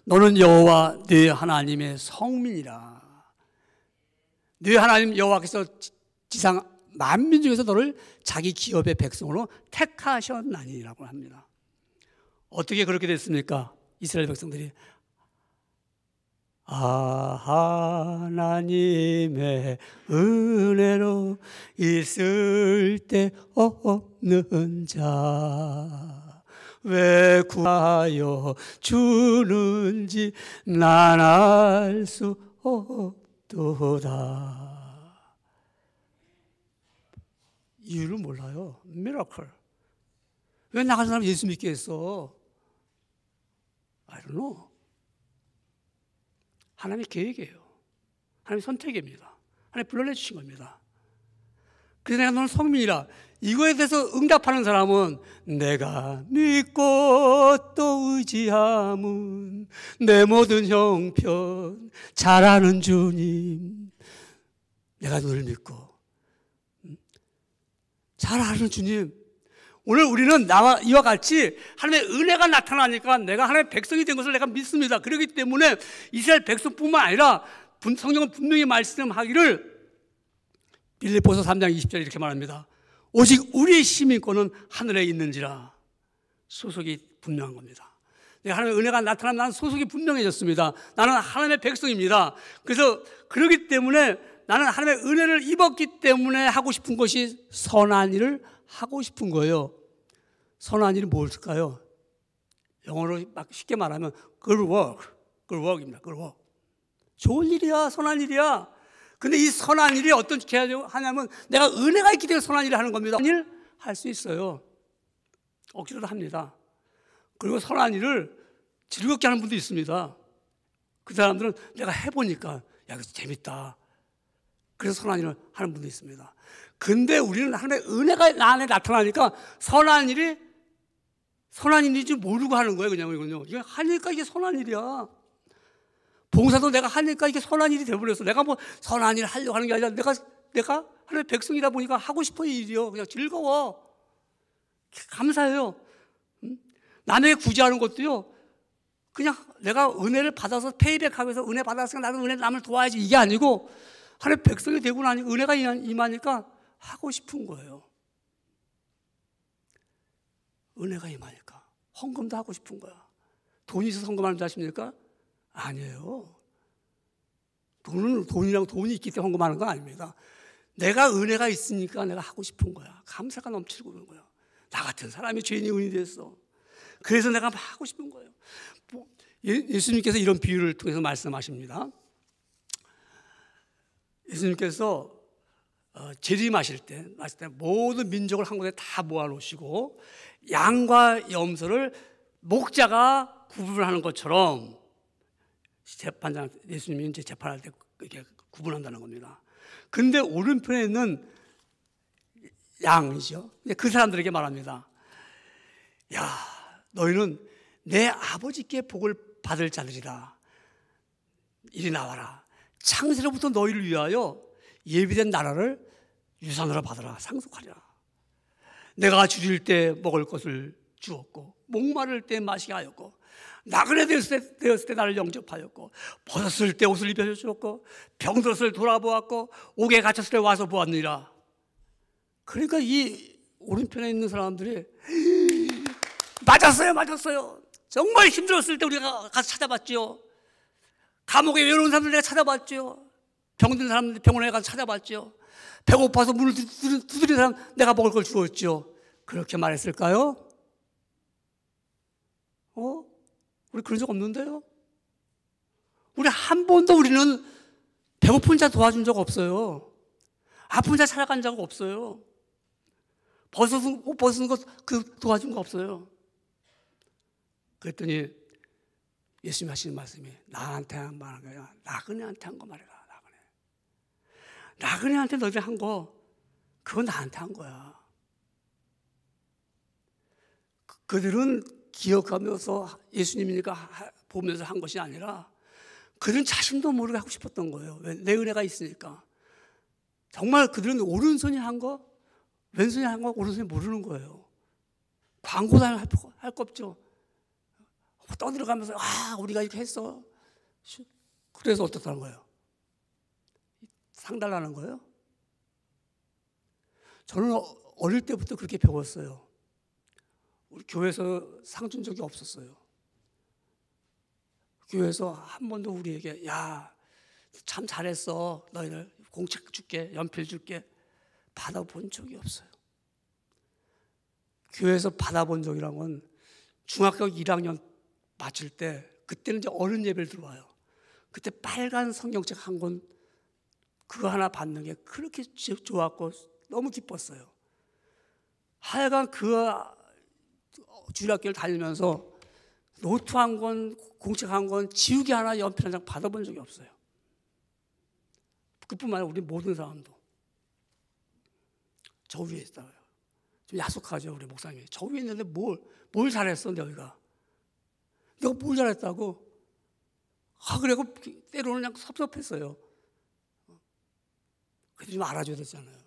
너는 여호와 네 하나님의 성민이라. 네 하나님 여호와께서 지상 만민 중에서 너를 자기 기업의 백성으로 택하셨나니라고 합니다. 어떻게 그렇게 됐습니까? 이스라엘 백성들이 하나님의 은혜로 있을 때 없는 자 왜 구하여 주는지 난 알 수 없도다. 이유를 몰라요. 미라클. 왜 나간 사람 예수 믿게 했어? I don't know. 하나님의 계획이에요. 하나님의 선택입니다. 하나님 불러내주신 겁니다. 그래서 내가 너는 성민이라. 이거에 대해서 응답하는 사람은 내가 믿고 또 의지함은 내 모든 형편 잘 아는 주님. 내가 너를 믿고 잘 아는 주님. 오늘 우리는 나와 이와 같이 하나님의 은혜가 나타나니까 내가 하나님의 백성이 된 것을 내가 믿습니다. 그렇기 때문에 이스라엘 백성뿐만 아니라 성경은 분명히 말씀하기를 빌립보서 3장 20절에 이렇게 말합니다. 오직 우리의 시민권은 하늘에 있는지라. 소속이 분명한 겁니다. 내가 하나님의 은혜가 나타나면 나는 소속이 분명해졌습니다. 나는 하나님의 백성입니다. 그래서 그렇기 때문에 나는 하나님의 은혜를 입었기 때문에 하고 싶은 것이 선한 일을 하고 싶은 거예요. 선한 일이 무엇일까요? 영어로 막 쉽게 말하면 good work입니다. good work. 좋은 일이야, 선한 일이야. 근데 이 선한 일이 어떻게 하냐면 내가 은혜가 있기 때문에 선한 일을 하는 겁니다. 선한 일 할 수 있어요. 억지로도 합니다. 그리고 선한 일을 즐겁게 하는 분도 있습니다. 그 사람들은 내가 해보니까 야, 이거 재밌다. 그래서 선한 일을 하는 분도 있습니다. 근데 우리는 하나님의 은혜가 나 안에 나타나니까 선한 일인지 모르고 하는 거예요. 그냥 이거는요. 이게 하니까 이게 선한 일이야. 봉사도 내가 하니까 이게 선한 일이 되어버렸어. 내가 뭐 선한 일을 하려고 하는 게 아니라 내가 하나님의 백성이다 보니까 하고 싶어 이 일이요. 그냥 즐거워. 감사해요. 남에게 구제하는 것도요. 그냥 내가 은혜를 받아서 페이백하면서 은혜 받았으니까 나도 남을 도와야지 이게 아니고 하나님의 백성이 되고 나니까 은혜가 임하니까 하고 싶은 거예요. 은혜가 임하니까 헌금도 하고 싶은 거야. 돈이 있어서 헌금하는 줄 아십니까? 아니에요. 돈이 있기 때문에 헌금하는 건 아닙니다. 내가 은혜가 있으니까 내가 하고 싶은 거야. 감사가 넘치고 그런 거야. 나 같은 사람이 죄인이 은이 됐어. 그래서 내가 막 하고 싶은 거예요. 예수님께서 이런 비유를 통해서 말씀하십니다. 예수님께서 재림하실 때 모든 민족을 한 곳에 다 모아놓으시고 양과 염소를 목자가 구분하는 것처럼 재판장 예수님이 이제 재판할 때 이렇게 구분한다는 겁니다. 근데 오른편에 있는 양이죠. 그 사람들에게 말합니다. 야, 너희는 내 아버지께 복을 받을 자들이다. 이리 나와라. 창세로부터 너희를 위하여 예비된 나라를 유산으로 받으라. 상속하리라. 내가 줄일 때 먹을 것을 주었고 목마를 때 마시게 하였고 나그네 되었을 때 나를 영접하였고 벗었을 때 옷을 입혀주었고 병들었을 때 돌아보았고 옥에 갇혔을 때 와서 보았느니라. 그러니까 이 오른편에 있는 사람들이 맞았어요. 정말 힘들었을 때 우리가 가서 찾아봤죠. 감옥에 외로운 사람들 내가 찾아봤죠. 병든 사람들 병원에 가서 찾아봤죠. 배고파서 문을 두드린 사람 내가 먹을 걸 주었죠. 그렇게 말했을까요? 우리 그런 적 없는데요? 우리 한 번도 우리는 배고픈 자 도와준 적 없어요. 아픈 자 찾아간 적 없어요. 옷 벗은 것 도와준 거 없어요. 그랬더니 예수님이 하시는 말씀이 나한테 한 말 아니라 나그네한테 한 거 말해라. 나그네한테 너희들 한 거 그건 나한테 한 거야. 그들은 기억하면서 예수님이니까 보면서 한 것이 아니라 그들은 자신도 모르게 하고 싶었던 거예요. 내 은혜가 있으니까. 정말 그들은 오른손이 한 거, 왼손이 한 거, 오른손이 모르는 거예요. 광고도 할 거 없죠. 떠들어가면서 우리가 이렇게 했어. 그래서 어떻다는 거예요? 상달라는 거예요? 저는 어릴 때부터 그렇게 배웠어요. 우리 교회에서 상 준 적이 없었어요. 교회에서 한 번도 우리에게 야, 참 잘했어. 너희들 공책 줄게, 연필 줄게. 받아본 적이 없어요. 교회에서 받아본 적이란 건 중학교 1학년 마칠 때, 그때는 이제 어른 예배를 들어와요. 그때 빨간 성경책 한 권 그거 하나 받는 게 그렇게 좋았고 너무 기뻤어요. 하여간 그 주일학교를 다니면서 노트 한 권, 공책 한 권, 지우개 하나, 연필 한 장 받아본 적이 없어요. 그뿐만 아니라 우리 모든 사람도. 저 위에 있어요. 좀 야속하죠, 우리 목사님이. 저 위에 있는데 뭘 잘했어, 너희가? 내가 뭘 잘했다고? 그래고 때로는 그냥 섭섭했어요. 그래도 좀 알아줘야 되잖아요.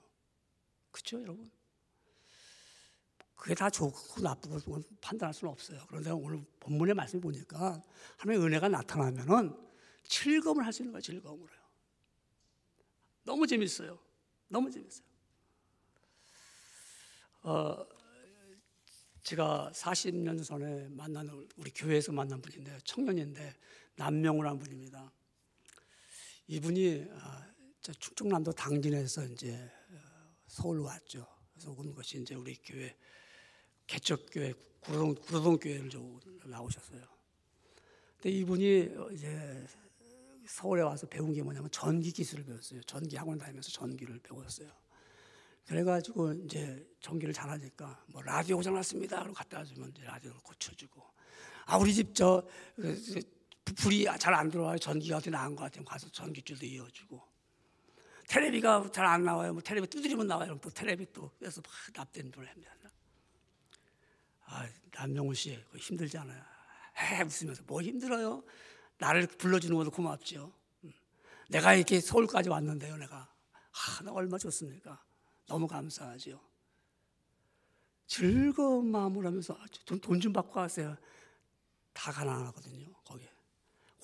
그렇죠, 여러분? 그게 다 좋고 나쁘고 판단할 수는 없어요. 그런데 오늘 본문의 말씀 보니까 하나님의 은혜가 나타나면은 즐거움을 할 수 있는 거예요, 즐거움으로요. 너무 재밌어요. 너무 재밌어요. 제가 40년 전에 만난 우리 교회에서 만난 분인데 청년인데 남명우라는 분입니다. 이분이 충청남도 당진에서 이제 서울로 왔죠. 그래서 온 것이 이제 우리 교회 개척교회 구로동 교회를 나오셨어요. 근데 이분이 이제 서울에 와서 배운 게 뭐냐면 전기 기술을 배웠어요. 전기 학원 다니면서 전기를 배웠어요. 그래가지고 이제 전기를 잘하니까 뭐 라디오 고장났습니다. 그러고 갖다 주면 이제 라디오를 고쳐주고, 우리 집 불이 잘 안 들어와요. 전기가 어떻게 나은 것 같아요. 가서 전기줄도 이어주고, 텔레비가 잘 안 나와요. 뭐 텔레비 두드리면 나와요. 또 텔레비 또 그래서 막 납땜을 합니다. 남명훈 씨 힘들지 않아요? 웃으면서 뭐 힘들어요? 나를 불러주는 것도 고맙죠. 내가 이렇게 서울까지 왔는데요. 내가 나 얼마 좋습니까? 너무 감사하죠. 즐거운 마음으로 하면서 돈 좀 받고 가세요. 다 가난하거든요. 거기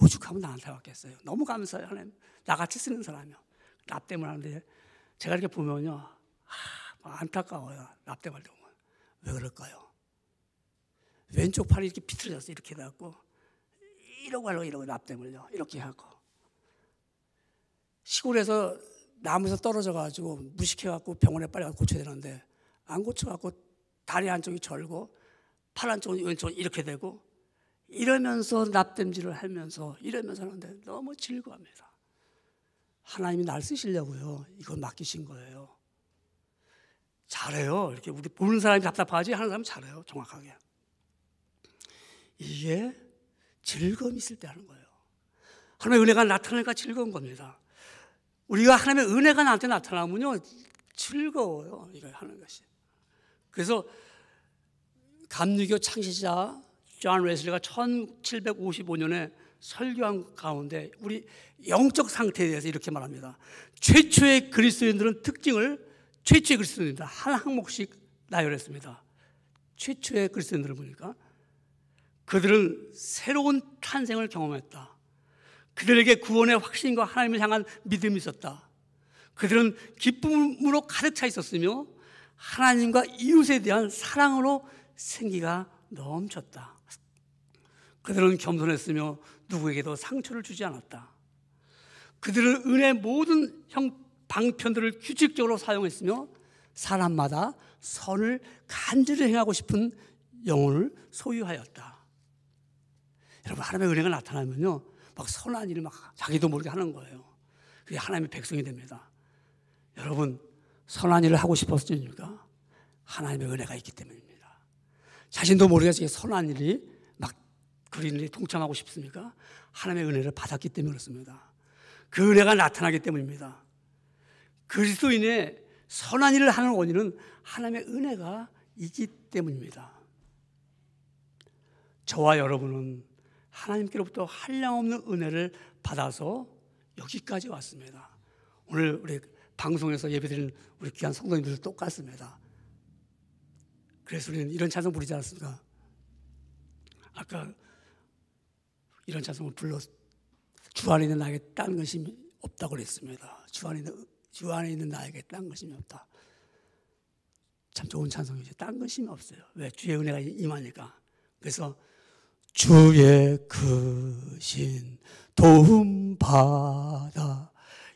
오죽하면 나한테 왔겠어요. 너무 감사해요. 하나님 나같이 쓰는 사람이요. 납땜을 하는데 제가 이렇게 보면요, 안타까워요. 납땜할 때 보면. 왜 그럴까요? 왼쪽 팔이 이렇게 비틀어져서 이렇게 해갖고 이러고 납땜을요 이렇게 하고, 시골에서 나무에서 떨어져가지고 무식해갖고 병원에 빨리 가서 고쳐야 되는데 안 고쳐갖고 다리 한쪽이 절고 팔 한쪽은 왼쪽은 이렇게 되고, 이러면서 납땜질을 하면서 이러면서 하는데 너무 즐거워합니다. 하나님이 날 쓰시려고요. 이건 맡기신 거예요. 잘해요. 이렇게 우리 보는 사람이 답답하지 하는 사람은 잘해요. 정확하게. 이게 즐거움이 있을 때 하는 거예요. 하나님의 은혜가 나타나니까 즐거운 겁니다. 우리가 하나님의 은혜가 나한테 나타나면요 즐거워요. 이거 하는 것이. 그래서 감리교 창시자 존 웨슬리가 1755년에 설교한 가운데 우리 영적 상태에 대해서 이렇게 말합니다. 최초의 그리스도인들은 최초의 그리스도인들 한 항목씩 나열했습니다. 최초의 그리스도인들을 보니까 그들은 새로운 탄생을 경험했다. 그들에게 구원의 확신과 하나님을 향한 믿음이 있었다. 그들은 기쁨으로 가득 차 있었으며 하나님과 이웃에 대한 사랑으로 생기가 넘쳤다. 그들은 겸손했으며 누구에게도 상처를 주지 않았다. 그들은 은혜의 모든 방편들을 규칙적으로 사용했으며 사람마다 선을 간절히 행하고 싶은 영혼을 소유하였다. 여러분, 하나님의 은혜가 나타나면요 막 선한 일을 막 자기도 모르게 하는 거예요. 그게 하나님의 백성이 됩니다. 여러분, 선한 일을 하고 싶었습니까? 하나님의 은혜가 있기 때문입니다. 자신도 모르게 선한 일이 막 그런 일에 동참하고 싶습니까? 하나님의 은혜를 받았기 때문에 그렇습니다. 그 은혜가 나타나기 때문입니다. 그리스도인의 선한 일을 하는 원인은 하나님의 은혜가 있기 때문입니다. 저와 여러분은 하나님께로부터 한량없는 은혜를 받아서 여기까지 왔습니다. 오늘 우리 방송에서 예배드리는 우리 귀한 성도님들도 똑같습니다. 그래서 우리는 이런 찬송 부르지 않습니까? 아까 이런 찬송을 불러 주 안에 있는 나에게 딴 것이 없다고 그랬습니다. 주 안에 있는 나에게 딴 것이 없다. 참 좋은 찬송이죠. 딴 것이 없어요. 왜? 주의 은혜가 임하니까. 그래서 주의 크신 도움 받아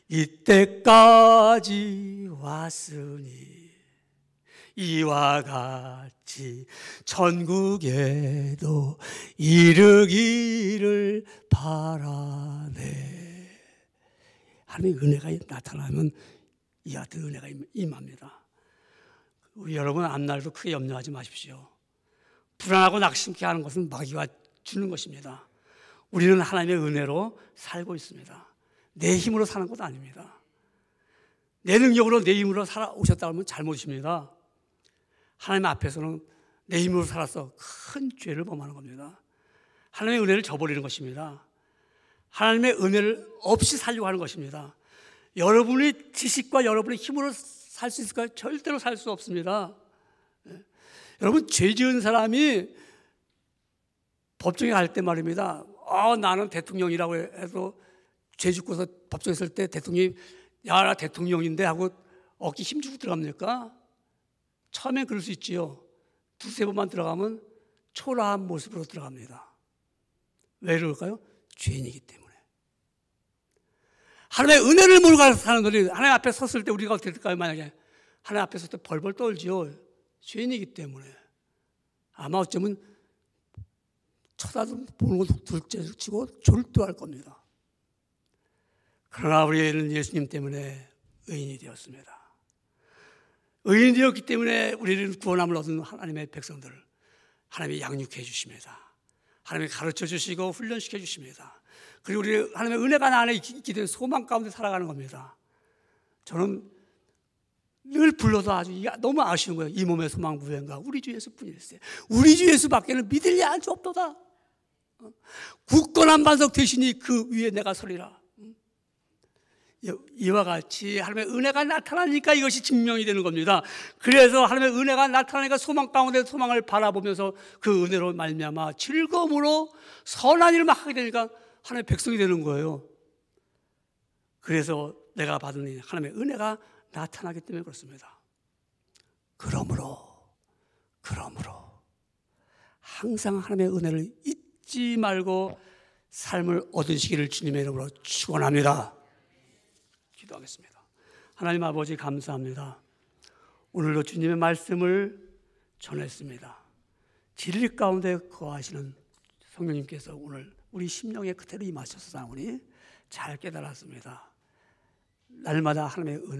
이때까지 왔으니 이와 같이 천국에도 이르기를 바라네. 하나님의 은혜가 나타나면 이 같은 은혜가 임합니다. 우리 여러분 앞날도 크게 염려하지 마십시오. 불안하고 낙심케 하는 것은 마귀가 주는 것입니다. 우리는 하나님의 은혜로 살고 있습니다. 내 힘으로 사는 것도 아닙니다. 내 능력으로 내 힘으로 살아오셨다고 하면 잘못입니다. 하나님 앞에서는 내 힘으로 살아서 큰 죄를 범하는 겁니다. 하나님의 은혜를 저버리는 것입니다. 하나님의 은혜를 없이 살려고 하는 것입니다. 여러분의 지식과 여러분의 힘으로 살 수 있을까요? 절대로 살 수 없습니다. 여러분, 죄 지은 사람이 법정에 갈 때 말입니다. 나는 대통령이라고 해도 죄 짓고서 법정에 있을 때 대통령이 야, 나 대통령인데 하고 어깨 힘주고 들어갑니까? 처음엔 그럴 수 있지요. 두세 번만 들어가면 초라한 모습으로 들어갑니다. 왜 그럴까요? 죄인이기 때문에. 하나님의 은혜를 모르고 사는 분이 하나님 앞에 섰을 때 우리가 어떻게 될까요? 만약에 하나님 앞에 섰을 때 벌벌 떨지요. 죄인이기 때문에. 아마 어쩌면 쳐다도 보는 것도 둘째치고 졸도할 겁니다. 그러나 우리는 예수님 때문에 의인이 되었습니다. 의인이 되었기 때문에 우리는 구원함을 얻은 하나님의 백성들을 하나님이 양육해 주십니다. 하나님이 가르쳐 주시고 훈련시켜 주십니다. 그리고 우리 하나님의 은혜가 나 안에 있기 때문에 소망 가운데 살아가는 겁니다. 저는 늘 불러도 아주 너무 아쉬운 거예요. 이 몸의 소망 무엇인가? 우리 주 예수뿐이었어요. 우리 주 예수밖에는 믿을 자 없도다. 굳건한 반석 되시니 그 위에 내가 서리라. 이와 같이 하나님의 은혜가 나타나니까 이것이 증명이 되는 겁니다. 그래서 하나님의 은혜가 나타나니까 소망 가운데 소망을 바라보면서 그 은혜로 말미암아 즐거움으로 선한 일을 막 하게 되니까 하나님의 백성이 되는 거예요. 그래서 내가 받은 하나님의 은혜가 나타나기 때문에 그렇습니다. 그러므로 항상 하나님의 은혜를 잊지 말고 삶을 얻으시기를 주님의 이름으로 축원합니다. 기도하겠습니다. 하나님 아버지 감사합니다. 오늘도 주님의 말씀을 전했습니다. 진리 가운데 거하시는 성령님께서 오늘 우리 심령에 그대로 임하셔서 우리 잘 깨달았습니다. 날마다 하나님의 은혜